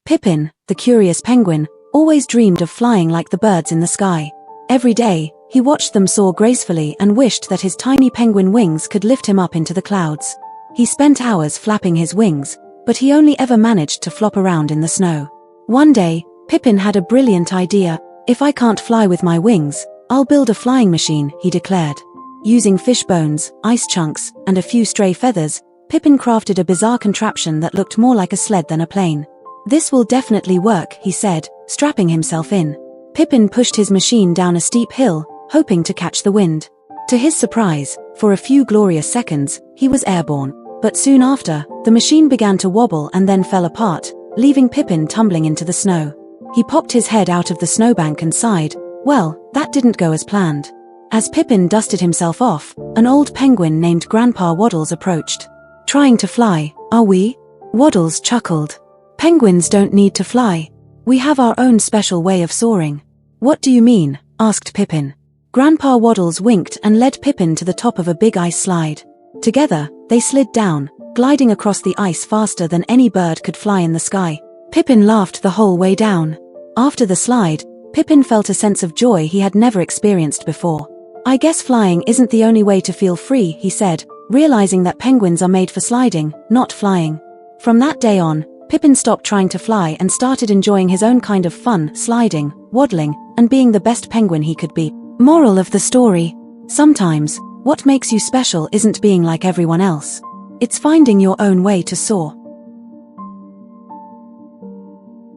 Pippin, the curious penguin, always dreamed of flying like the birds in the sky. Every day, he watched them soar gracefully and wished that his tiny penguin wings could lift him up into the clouds. He spent hours flapping his wings, but he only ever managed to flop around in the snow. One day, Pippin had a brilliant idea. "If I can't fly with my wings, I'll build a flying machine," he declared. Using fish bones, ice chunks, and a few stray feathers, Pippin crafted a bizarre contraption that looked more like a sled than a plane. "This will definitely work," he said, strapping himself in. Pippin pushed his machine down a steep hill, hoping to catch the wind. To his surprise, for a few glorious seconds, he was airborne. But soon after, the machine began to wobble and then fell apart, leaving Pippin tumbling into the snow. He popped his head out of the snowbank and sighed. Well, that didn't go as planned. As Pippin dusted himself off, an old penguin named Grandpa Waddles approached. "Trying to fly, are we?" Waddles chuckled. "Penguins don't need to fly. We have our own special way of soaring." "What do you mean?" asked Pippin. Grandpa Waddles winked and led Pippin to the top of a big ice slide. Together, they slid down, gliding across the ice faster than any bird could fly in the sky. Pippin laughed the whole way down. After the slide, Pippin felt a sense of joy he had never experienced before. "I guess flying isn't the only way to feel free," he said, realizing that penguins are made for sliding, not flying. From that day on, Pippin stopped trying to fly and started enjoying his own kind of fun, sliding, waddling, and being the best penguin he could be. Moral of the story: sometimes, what makes you special isn't being like everyone else. It's finding your own way to soar.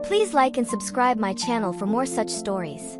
Please like and subscribe my channel for more such stories.